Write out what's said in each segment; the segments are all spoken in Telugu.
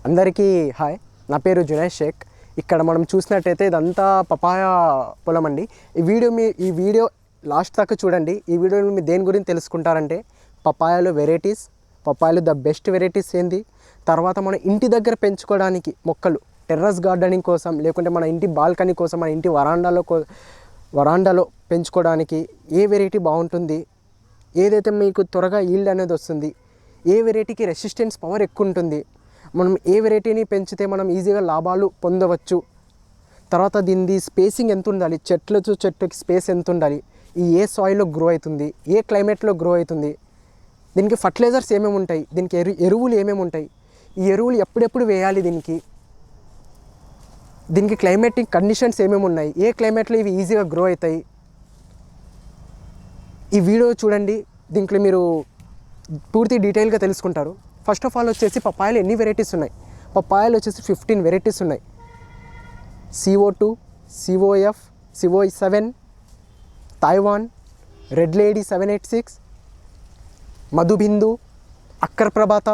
అందరికీ హాయ్, నా పేరు జునైద్ షేక్. ఇక్కడ మనం చూసినట్టయితే ఇదంతా పపాయ పొలం అండి. ఈ వీడియో లాస్ట్ దాకా చూడండి. ఈ వీడియోలో మీరు దేని గురించి తెలుసుకుంటారంటే పపాయాలో వెరైటీస్, పపాయాలు ద బెస్ట్ వెరైటీస్ ఏంది, తర్వాత మన ఇంటి దగ్గర పెంచుకోవడానికి మొక్కలు టెర్రస్ గార్డెనింగ్ కోసం, లేకుంటే మన ఇంటి బాల్కనీ కోసం, మన ఇంటి వరాండాలో పెంచుకోవడానికి ఏ వెరైటీ బాగుంటుంది, ఏదైతే మీకు త్వరగా ఈల్డ్ అనేది వస్తుంది, ఏ వెరైటీకి రెసిస్టెన్స్ పవర్ ఎక్కువ ఉంటుంది, మనం ఏ వెరైటీని పెంచితే మనం ఈజీగా లాభాలు పొందవచ్చు, తర్వాత దీనిది స్పేసింగ్ ఎంత ఉండాలి, చెట్టుకి స్పేస్ ఎంత ఉండాలి, ఏ సాయిల్లో గ్రో అవుతుంది, ఏ క్లైమేట్లో గ్రో అవుతుంది, దీనికి ఫర్టిలైజర్స్ ఏమేమి ఉంటాయి, దీనికి ఎరువులు ఏమేమి ఉంటాయి, ఈ ఎరువులు ఎప్పుడెప్పుడు వేయాలి, దీనికి క్లైమేటిక్ కండిషన్స్ ఏమేమి ఉన్నాయి, ఏ క్లైమేట్లో ఇవి ఈజీగా గ్రో అవుతాయి. ఈ వీడియో చూడండి, దీంట్లో మీరు పూర్తి డీటెయిల్గా తెలుసుకుంటారు. ఫస్ట్ ఆఫ్ ఆల్ వచ్చేసి పపాయాలు ఎన్ని వెరైటీస్ ఉన్నాయి? పపాయాలు వచ్చేసి 15 వెరైటీస్ ఉన్నాయి. CO2, COF, CO7, Taiwan, red lady 786, Madhubindu, అక్కర్ ప్రభాత,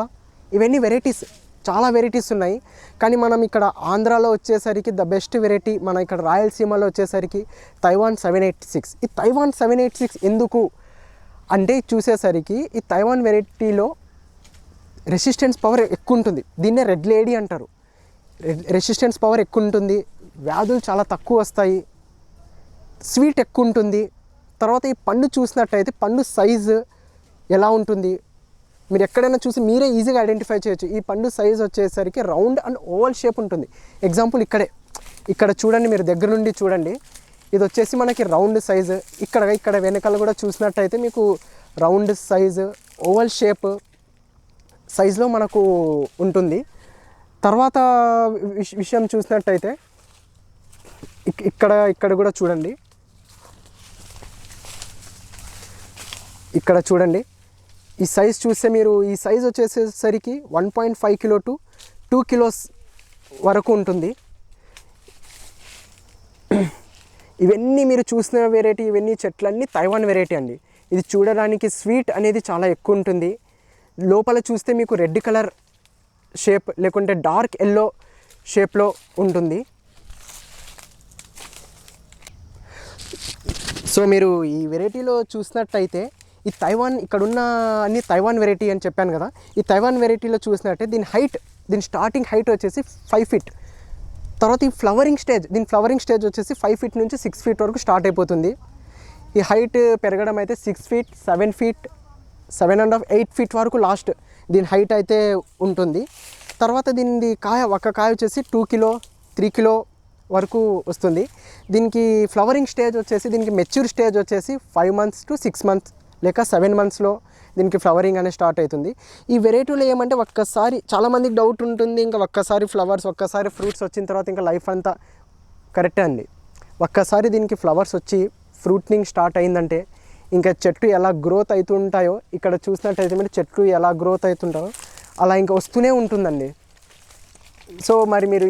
ఇవన్నీ వెరైటీస్, చాలా వెరైటీస్ ఉన్నాయి. కానీ మనం ఇక్కడ ఆంధ్రాలో వచ్చేసరికి ద బెస్ట్ వెరైటీ, మన ఇక్కడ రాయలసీమలో వచ్చేసరికి తైవాన్ 786. ఈ తైవాన్ 786 ఎందుకు అంటే చూసేసరికి ఈ తైవాన్ వెరైటీలో రెసిస్టెన్స్ పవర్ ఎక్కువ ఉంటుంది. దీన్నే రెడ్ లేడీ అంటారు. రెసిస్టెన్స్ పవర్ ఎక్కువ ఉంటుంది, వ్యాధులు చాలా తక్కువ వస్తాయి, స్వీట్ ఎక్కువ ఉంటుంది. తర్వాత ఈ పండు చూసినట్టయితే పండు సైజు ఎలా ఉంటుంది మీరు ఎక్కడైనా చూసి మీరే ఈజీగా ఐడెంటిఫై చేయొచ్చు. ఈ పండు సైజ్ వచ్చేసరికి రౌండ్ అండ్ ఓవల్ షేప్ ఉంటుంది. ఎగ్జాంపుల్ ఇక్కడ చూడండి, మీరు దగ్గర నుండి చూడండి, ఇది వచ్చేసి మనకి రౌండ్ సైజు. ఇక్కడ వెనకాల కూడా చూసినట్టయితే మీకు రౌండ్ సైజు, ఓవల్ షేప్ సైజులో మనకు ఉంటుంది. తర్వాత విషయం చూసినట్టయితే ఇక్కడ కూడా చూడండి, ఇక్కడ చూడండి, ఈ సైజ్ చూస్తే మీరు ఈ సైజ్ వచ్చేసరికి 1.5 కిలో టు 2 కిలోస్ వరకు ఉంటుంది. ఇవన్నీ మీరు చూసిన వెరైటీ, ఇవన్నీ చెట్లన్నీ తైవాన్ వెరైటీ అండి. ఇది చూడడానికి స్వీట్ అనేది చాలా ఎక్కువ ఉంటుంది. లోపల చూస్తే మీకు రెడ్ కలర్ షేప్ లేకుంటే డార్క్ ఎల్లో షేప్లో ఉంటుంది. సో మీరు ఈ వెరైటీలో చూసినట్టయితే ఈ తైవాన్, ఇక్కడున్న అన్ని తైవాన్ వెరైటీ అని చెప్పాను కదా, ఈ తైవాన్ వెరైటీలో చూసినట్టే దీని స్టార్టింగ్ హైట్ వచ్చేసి 5 ఫీట్. తర్వాత ఈ ఫ్లవరింగ్ స్టేజ్ వచ్చేసి 5 ఫీట్ నుంచి 6 ఫీట్ వరకు స్టార్ట్ అయిపోతుంది. ఈ హైట్ పెరగడం అయితే 6 ఫీట్, 7 ఫీట్, 7.5, 8 ఫీట్ వరకు లాస్ట్ దీని హైట్ అయితే ఉంటుంది. తర్వాత దీని ఒక కాయ వచ్చేసి 2 కిలో 3 కిలో వరకు వస్తుంది. దీనికి ఫ్లవరింగ్ స్టేజ్ వచ్చేసి, దీనికి మెచ్యూర్ స్టేజ్ వచ్చేసి 5 మంత్స్ టు 6 మంత్స్ లేక 7 మంత్స్లో దీనికి ఫ్లవరింగ్ అనేది స్టార్ట్ అవుతుంది. ఈ వెరైటీలో ఏమంటే ఒక్కసారి చాలామందికి డౌట్ ఉంటుంది, ఇంకా ఒక్కసారి ఫ్లవర్స్, ఒక్కసారి ఫ్రూట్స్ వచ్చిన తర్వాత ఇంకా లైఫ్ అంతా కరెక్టే అండి. ఒక్కసారి దీనికి ఫ్లవర్స్ వచ్చి ఫ్రూటింగ్ స్టార్ట్ అయిందంటే ఇంకా చెట్టు ఎలా గ్రోత్ అవుతుంటాయో, ఇక్కడ చూసినట్టయితే మీరు చెట్లు ఎలా గ్రోత్ అవుతుంటాయో అలా ఇంకా వస్తూనే ఉంటుందండి. సో మరి మీరు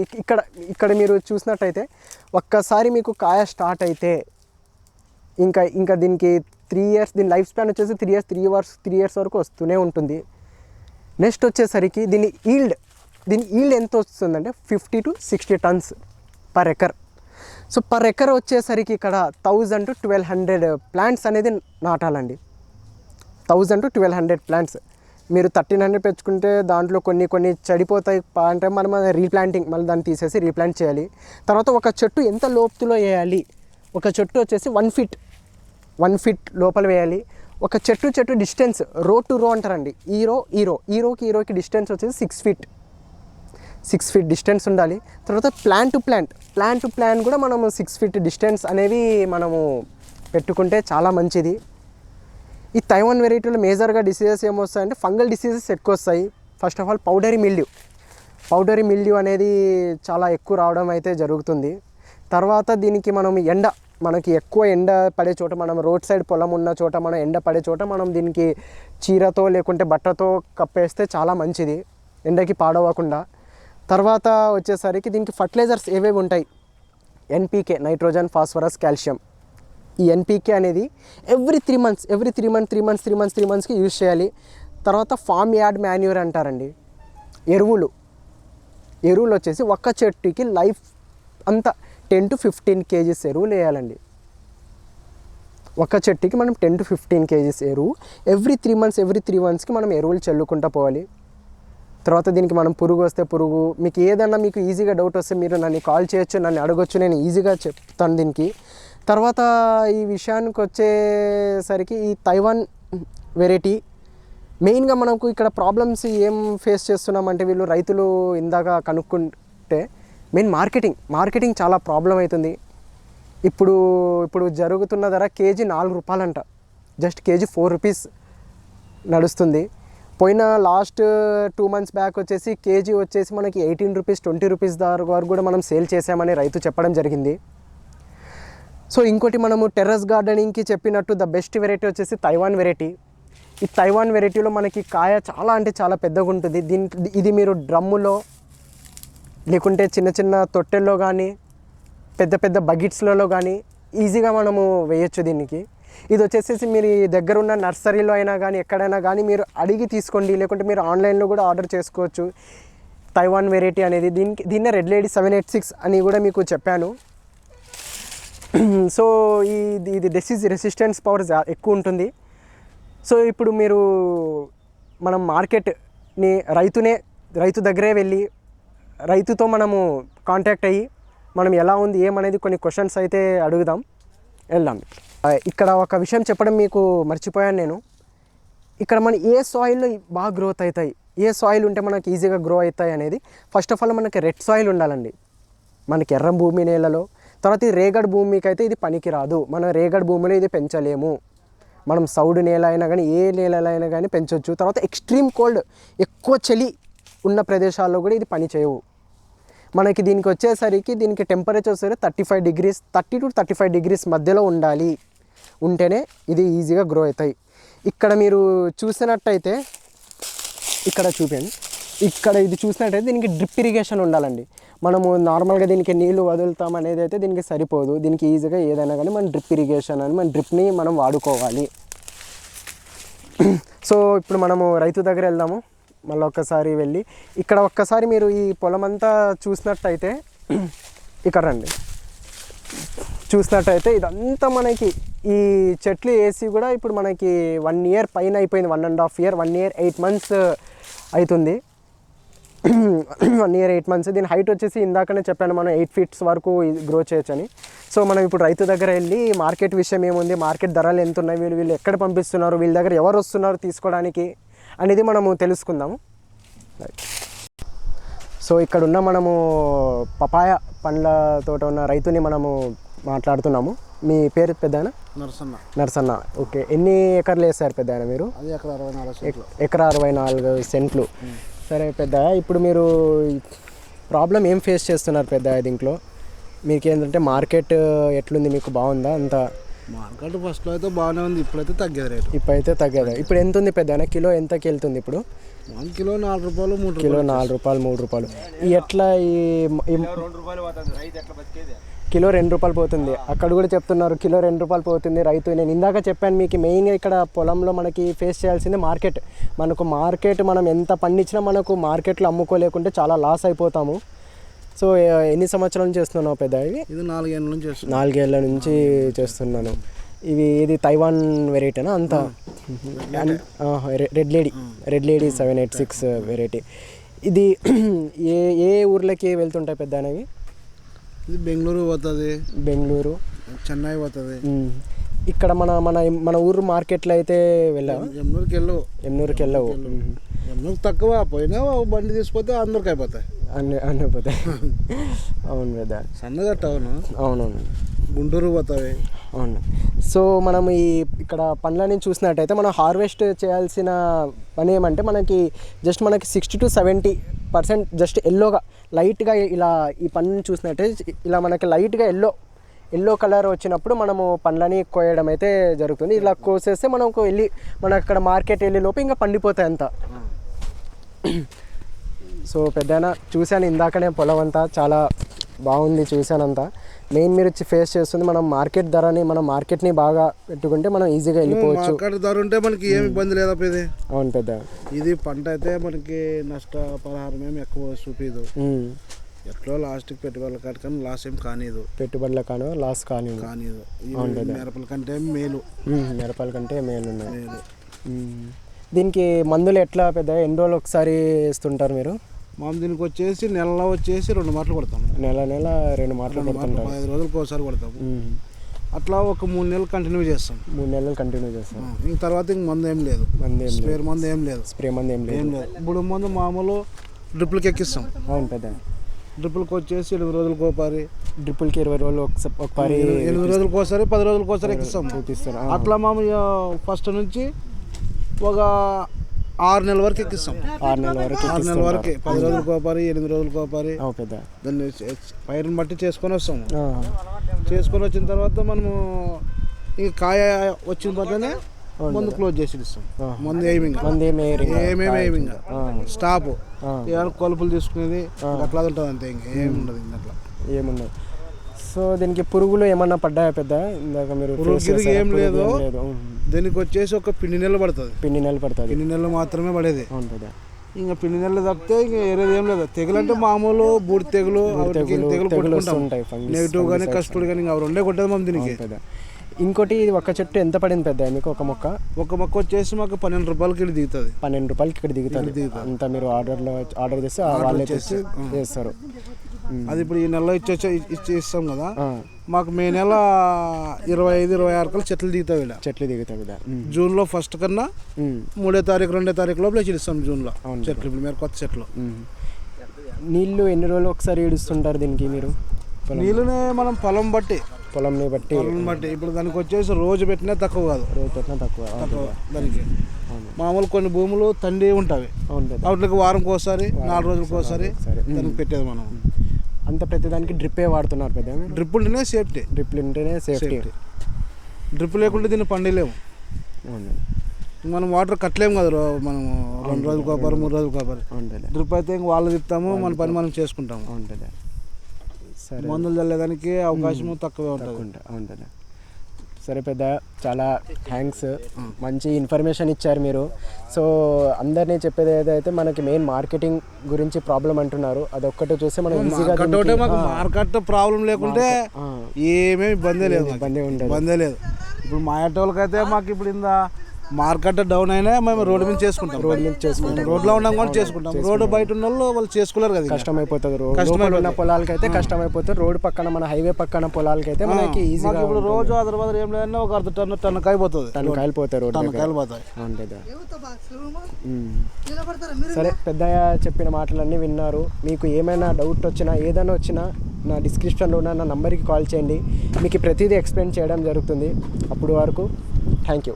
ఇక్కడ మీరు చూసినట్టయితే ఒక్కసారి మీకు కాయ స్టార్ట్ అయితే ఇంకా దీనికి 3 ఇయర్స్, దీని లైఫ్ స్పాన్ వచ్చేసి 3 ఇయర్స్ వరకు వస్తూనే ఉంటుంది. నెక్స్ట్ వచ్చేసరికి దీని ఈల్డ్ ఎంత వస్తుందంటే 50 to 60 turns per acre. So per acre వచ్చేసరికి ఇక్కడ 1000 to 1200 ప్లాంట్స్ అనేది నాటాలండి. 1000 to 1200 ప్లాంట్స్. మీరు 1300 పెంచుకుంటే దాంట్లో కొన్ని చెడిపోతాయి అంటే మనం రీప్లాంటింగ్, మళ్ళీ దాన్ని తీసేసి రీప్లాంట్ చేయాలి. తర్వాత ఒక చెట్టు ఎంత లోతులో వేయాలి, ఒక చెట్టు వచ్చేసి 1 ఫీట్ లోపల వేయాలి. ఒక చెట్టు డిస్టెన్స్ రో టు రో అంటారండి. ఈ రోకి డిస్టెన్స్ వచ్చేసి 6 ఫీట్ డిస్టెన్స్ ఉండాలి. తర్వాత ప్లాంట్ టు ప్లాంట్ కూడా మనము 6 ఫీట్ డిస్టెన్స్ అనేవి మనము పెట్టుకుంటే చాలా మంచిది. ఈ తైవాన్ వెరైటీలో మేజర్గా డిసీజెస్ ఏమొస్తాయంటే ఫంగల్ డిసీజెస్ ఎక్కువ వస్తాయి. First of all powdery mildew అనేది చాలా ఎక్కువ రావడం అయితే జరుగుతుంది. తర్వాత దీనికి మనకి ఎక్కువ ఎండ పడే చోట, మనం రోడ్ సైడ్ పొలం ఉన్న చోట, మనం ఎండ పడే చోట మనం దీనికి చీరతో లేకుంటే బట్టతో కప్పేస్తే చాలా మంచిది, ఎండకి పాడవకుండా. తర్వాత వచ్చేసరికి దీనికి ఫర్టిలైజర్స్ ఏవేవి ఉంటాయి? NPK, nitrogen, phosphorus, calcium. ఈ NPK అనేది ఎవ్రీ 3 మంత్స్కి యూజ్ చేయాలి. తర్వాత ఫామ్ యార్డ్ మాన్యూర్ అంటారండి, ఎరువులు. ఎరువులు వచ్చేసి ఒక్క చెట్టుకి లైఫ్ అంతా 10 to 15 kgs ఎరువులు వేయాలండి. ఒక చెట్టుకి మనం 10 to 15 kgs ఎరువు ఎవ్రీ 3 monthsకి మనం ఎరువులు చల్లుకుంటూ పోవాలి. తర్వాత దీనికి మనం పురుగు వస్తే పురుగు, మీకు ఏదన్నా మీకు ఈజీగా డౌట్ వస్తే మీరు నన్ను కాల్ చేయొచ్చు, నన్ను అడగొచ్చు, నేను ఈజీగా చెప్తాను దీనికి. తర్వాత ఈ విషయానికి వచ్చేసరికి ఈ తైవాన్ వెరైటీ మెయిన్గా మనకు ఇక్కడ ప్రాబ్లమ్స్ ఏం ఫేస్ చేస్తున్నామంటే వీళ్ళు రైతులు ఇందాక కనుక్కుంటే మెయిన్ మార్కెటింగ్ చాలా ప్రాబ్లం అవుతుంది. ఇప్పుడు జరుగుతున్న ధర కేజీ 4 రూపాయలంట, జస్ట్ కేజీ 4 రూపీస్ నడుస్తుంది. పోయిన లాస్ట్ 2 months బ్యాక్ వచ్చేసి కేజీ వచ్చేసి మనకి 18 రూపీస్ 20 రూపీస్ వరకు కూడా మనం సేల్ చేసామని రైతు చెప్పడం జరిగింది. సో ఇంకోటి మనము టెర్రస్ గార్డెనింగ్కి చెప్పినట్టు ద బెస్ట్ వెరైటీ వచ్చేసి తైవాన్ వెరైటీ. ఈ తైవాన్ వెరైటీలో మనకి కాయ చాలా అంటే చాలా పెద్దగా ఉంటుంది. ఇది మీరు డ్రమ్ములో లేకుంటే చిన్న చిన్న తొట్టెల్లో కానీ పెద్ద పెద్ద బకెట్స్లలో కానీ ఈజీగా మనము వేయచ్చు దీనికి. ఇది వచ్చేసి మీరు దగ్గర ఉన్న నర్సరీలో అయినా కానీ ఎక్కడైనా కానీ మీరు అడిగి తీసుకోండి, లేకుంటే మీరు ఆన్లైన్లో కూడా ఆర్డర్ చేసుకోవచ్చు తైవాన్ వెరైటీ అనేది. దీన్నే రెడ్ లేడీ 786 అని కూడా మీకు చెప్పాను. సో ఇది డిసీజ్ రెసిస్టెన్స్ పవర్ ఎక్కువ ఉంటుంది. సో ఇప్పుడు మనం మార్కెట్ని రైతు దగ్గరే వెళ్ళి రైతుతో మనము కాంటాక్ట్ అయ్యి మనం ఎలా ఉంది ఏమనేది కొన్ని క్వశ్చన్స్ అయితే అడుగుదాం, వెళ్దాం. ఇక్కడ ఒక విషయం చెప్పడం మీకు మర్చిపోయాను నేను. ఇక్కడ మన ఏ సాయిల్లో బాగా గ్రోత్ అవుతాయి, ఏ సాయిల్ ఉంటే మనకి ఈజీగా గ్రో అవుతాయి అనేది ఫస్ట్ ఆఫ్ ఆల్ మనకి రెడ్ సాయిల్ ఉండాలండి మనకి ఎర్ర భూమి నేలలో. తర్వాత ఈ రేగడి భూమికి అయితే ఇది పనికి రాదు, మనం రేగడి భూమిలో ఇది పెంచలేము. మనం సౌడు నేల అయినా కానీ ఏ నేలలో అయినా కానీ పెంచవచ్చు. తర్వాత ఎక్స్ట్రీమ్ కోల్డ్ ఎక్కువ చలి ఉన్న ప్రదేశాల్లో కూడా ఇది పని చేయవు. మనకి దీనికి వచ్చేసరికి దీనికి టెంపరేచర్ సరే 30 to 35 degrees మధ్యలో ఉంటేనే ఇది ఈజీగా గ్రో అవుతాయి. ఇక్కడ మీరు చూసినట్టయితే ఇక్కడ చూపించండి, ఇక్కడ ఇది చూసినట్టయితే దీనికి డ్రిప్ ఇరిగేషన్ ఉండాలండి. మనము నార్మల్గా దీనికి నీళ్లు వదులుతాం అనేది అయితే దీనికి సరిపోదు. దీనికి ఈజీగా ఏదైనా కానీ మనం డ్రిప్ ఇరిగేషన్ అని మన డ్రిప్ని మనం వాడుకోవాలి. సో ఇప్పుడు మనము రైతు దగ్గర వెళ్దాము. మళ్ళీ ఒక్కసారి వెళ్ళి ఇక్కడ ఒక్కసారి మీరు ఈ పొలం అంతా చూసినట్టయితే ఇక్కడ రండి, చూసినట్టయితే ఇదంతా మనకి ఈ చెట్లు వేసి కూడా ఇప్పుడు మనకి 1 year పైన అయిపోయింది, 1.5 year 1 year 8 months అవుతుంది. 1 year 8 months. దీని హైట్ వచ్చేసి ఇందాకనే చెప్పాను మనం 8 feet వరకు గ్రో చేయొచ్చని. సో మనం ఇప్పుడు రైతు దగ్గర వెళ్ళి మార్కెట్ విషయం ఏముంది, మార్కెట్ ధరలు ఎంత ఉన్నాయి, వీళ్ళు ఎక్కడ పంపిస్తున్నారు, వీళ్ళ దగ్గర ఎవరు వస్తున్నారు తీసుకోవడానికి అనేది మనము తెలుసుకుందాము. సో ఇక్కడ ఉన్న మనము పపాయ పండ్ల తోట ఉన్న రైతుని మనము మాట్లాడుతున్నాము. మీ పేరు పెద్దాయన? నరసన్న. ఓకే, ఎన్ని ఎకర్లు వేస్తారు పెద్దాయన మీరు? ఎకరా 64 సెంట్లు. సరే పెద్ద, ఇప్పుడు మీరు ప్రాబ్లం ఏం ఫేస్ చేస్తున్నారు పెద్ద దీంట్లో? మీకు ఏంటంటే మార్కెట్ ఎట్లుంది, మీకు బాగుందా? అంత మార్కెట్ ఫస్ట్లో అయితే బాగానే ఉంది, ఇప్పుడైతే తగ్గేది రేటు. ఇప్పుడైతే తగ్గదా? ఇప్పుడు ఎంత ఉంది పెద్ద? కిలో ఎంతకి వెళ్తుంది ఇప్పుడు? 1 కిలో 4 రూపాయలు 3 రూపాయలు. కిలో 4 రూపాయలు 3 రూపాయలు. ఎట్లా కిలో 2 రూపాయలు పోతుంది? అక్కడ కూడా చెప్తున్నారు కిలో 2 రూపాయలు పోతుంది రైతు. నేను ఇందాక చెప్పాను మీకు, మెయిన్గా ఇక్కడ పొలంలో మనకి ఫేస్ చేయాల్సింది మార్కెట్. మార్కెట్ మనం ఎంత పండించినా మనకు మార్కెట్లో అమ్ముకోలేకుంటే చాలా లాస్ అయిపోతాము. సో ఎన్ని సంవత్సరాల నుంచి చేస్తున్నావు పెద్ద? ఇది 4 ఏళ్ళ నుంచి చేస్తున్నాను. 4 ఏళ్ళ నుంచి చేస్తున్నాను. ఇది తైవాన్ వెరైటీనా అంతా? Red lady 786 variety. ఇది ఏ ఊర్లకి వెళ్తుంటాయి పెద్ద అనేవి? ఇది బెంగళూరు పోతుంది, బెంగళూరు, చెన్నై పోతుంది. ఇక్కడ మన ఊరు మార్కెట్లో అయితే వెళ్ళావు? ఎమ్నూరుకి వెళ్ళవు. ఎమ్నూరుకి తక్కువ, పోయినా బండి తీసుకుపోతే అందరికి అయిపోతాయి, అన్నీ పోతాయి. అవును పెద్ద, సన్నగా టౌన్. అవునవును, గుంటూరు పోతాయి. అవును. సో మనం ఇక్కడ పండ్లని చూసినట్టయితే మనం హార్వెస్ట్ చేయాల్సిన పని ఏమంటే మనకి 60 to 70% జస్ట్ ఎల్లోగా లైట్గా ఇలా ఈ పండ్లని చూసినట్టయితే ఇలా మనకి లైట్గా ఎల్లో కలర్ వచ్చినప్పుడు మనము పండ్లని కోయడం అయితే జరుగుతుంది. ఇలా కోసేస్తే మనకు మన అక్కడ మార్కెట్ వెళ్ళే లోపు ఇంకా పండిపోతాయి అంతా. సో పెద్దనా చూశాను ఇందాకనే పొలం అంతా చాలా బాగుంది చూసానంతా. మెయిన్ మీరు ఫేస్ చేస్తుంది మనం మార్కెట్ ధరని, మనం మార్కెట్ని బాగా పెట్టుకుంటే మనం ఈజీగా వెళ్ళిపోవచ్చు. మార్కెట్ ధర ఉంటే మనకి ఏమి ఇబ్బంది లేదా ఇది. అవును పెద్ద. ఇది పంట అయితే మనకి నష్టపరిహారం ఏమి ఎక్కువ చూపిదు. ఎట్లో లాస్ట్కి పెట్టుబడుల కాటికని లాస్ ఏం కానీదు. పెట్టుబడుల కాను లాస్ కానీదు. మిరపల కంటే మేలు. మిరపల కంటే మేలు ఉన్నాయి. దీనికి మందులు ఎట్లా పెద్ద ఎన్ని రోజులు ఒకసారి వేస్తుంటారు మీరు? దీనికి వచ్చేసి నెలలో వచ్చేసి 2 మాటలు కొడతాం. నెల 2 మాటలు కొడుతుంటారు. 5 రోజులకు ఒకసారి కొడతాం. అట్లా ఒక 3 నెలలు కంటిన్యూ చేస్తాం. 3 నెలలు కంటిన్యూ చేస్తాం. ఇంక తర్వాత ఇంక మందు ఏం లేదు. స్ప్రే మందు ఏం లేదు. ఇప్పుడు మందు మామూలు డ్రిప్పులకి ఎక్కిస్తాం. అవును పెద్ద. డ్రిప్పులకి వచ్చేసి 8 రోజులకు ఒకసారి, డ్రిప్పులకి 20 రోజులు ఒకసారి, 8 రోజులకు ఒకసారి, 10 రోజులకు ఒకసారి ఎక్కిస్తాం. అట్లా మామూలు ఫస్ట్ నుంచి ఒక 6 నెలల వరకు ఎక్కిస్తాం. 6 నెలల వరకు 10 రోజులకు ఒకసారి, 8 రోజులకు ఒకసారి దాన్ని పైరుని బట్టి చేసుకొని వస్తాము. చేసుకొని వచ్చిన తర్వాత మనము ఇంక కాయ వచ్చిన తర్వాతనే మందు క్లోజ్ చేసి ఇస్తాం. మందు ఏమేమి స్టాప్ ఏమైనా కొలుపులు తీసుకునేది అట్లా ఉంటుంది అంతే. ఇంకేమి ఉండదు అట్లా ఏముండదు. సో దీనికి పురుగులు ఏమన్నా పడ్డాయా పెద్ద? ఇందాక మీరు పురుగుకి ఏం లేదు. దీనికి వచ్చేసి ఒక పిండి నెలలు పడుతుంది. పిండి నెలలు మాత్రమే పడేది. ఇంకా పిండి నెలలు తప్పితే ఇంకా వేరేది ఏం లేదు. తెగులు అంటే మామూలు బూడి తెగులు కొట్టుకుంటాం. నెగిటివ్ కానీ కస్టర్డ్ కానీ ఇంకా 2 కొట్టేది మనం దీనికి. ఇంకోటి ఇది ఒక చెట్టు ఎంత పడింది పెద్ద మీకు? ఒక మొక్క వచ్చేసి మాకు 12 రూపాయలకి ఇక్కడ దిగుతుంది. 12 రూపాయలకి ఇక్కడ దిగుతుంది. అంతా మీరు ఆర్డర్ చేస్తే వాళ్ళే తెచ్చి చేస్తారు. అది ఇప్పుడు ఈ నెలలో ఇస్తాం కదా. మాకు మే నెల 25-26 కల్లా చెట్లు దిగుతాయి. జూన్లో ఫస్ట్ కన్నా 3వ తారీఖు 2వ తారీఖు లోపల ఇస్తాం. జూన్లో చెట్లు ఇప్పుడు మీరు కొత్త చెట్లు. నీళ్ళు ఎన్ని రోజులు ఒకసారి ఇడుస్తుంటారు దీనికి మీరు? నీళ్ళనే మనం పొలంని బట్టి ఇప్పుడు దానికి వచ్చేసి రోజు పెట్టినా తక్కువ కాదు. దానికి మామూలు కొన్ని భూములు తండి ఉంటాయి. వాటికి వారంకి ఒకసారి, 4 రోజులకు ఒకసారి దానికి పెట్టేది మనం. అంత ప్రతిదానికి డ్రిప్పే వాడుతున్నారు పెద్ద? డ్రిప్ ఉంటేనే సేఫ్టీ. డ్రిప్ లేకుంటే దీన్ని పండిలేము. మనం వాటర్ కట్టలేము కదా. మనం 2 రోజులకు ఒకసారి, 3 రోజులకు ఒకసారి. డ్రిప్ అయితే ఇంక వాళ్ళు తిప్పుతాము, మన పని మనం చేసుకుంటాము. మందులు చల్లేదానికి అవకాశం తక్కువే ఉంటుంది. సరే పెద్ద, చాలా థ్యాంక్స్. మంచి ఇన్ఫర్మేషన్ ఇచ్చారు మీరు. సో అందరినీ చెప్పేది ఏదైతే మనకి మెయిన్ మార్కెటింగ్ గురించి ప్రాబ్లం అంటున్నారు. అదొక్కటి చూస్తే మనం ఈజీగా మార్కెట్ ప్రాబ్లం లేకుంటే ఏమేమి ఇబ్బంది లేదు. ఇప్పుడు మా ఆటోలకైతే మాకు ఇప్పుడు మార్కెట్ డౌన్ అయినా మేము రోడ్డు మీద చేసుకుంటాం. రోడ్లో ఉన్నాం కానీ చేసుకుంటాం. రోడ్డు బయట ఉన్న వాళ్ళు చేసుకోలేరు కదా. కష్టమైపోతుంది. రోడ్డు పొలాలకి అయితే కష్టమైపోతుంది. రోడ్డు పక్కన మన హైవే పక్కన పొలాలకి అయితే మనకి ఈజీగా. ఇప్పుడు రోజు అదర్వాదర్ ఏం లేదన్నా ఒక 1/2 టన్ను కాయపోతుంది. కాయలు పోతాయి. సరే పెద్దయ్య చెప్పిన మాటలన్నీ విన్నారు. మీకు ఏమైనా డౌట్ వచ్చినా, ఏదైనా వచ్చినా నా డిస్క్రిప్షన్లో ఉన్న నా నంబర్కి కాల్ చేయండి. మీకు ప్రతిదీ ఎక్స్ప్లెయిన్ చేయడం జరుగుతుంది. అప్పుడు వరకు థ్యాంక్ యూ.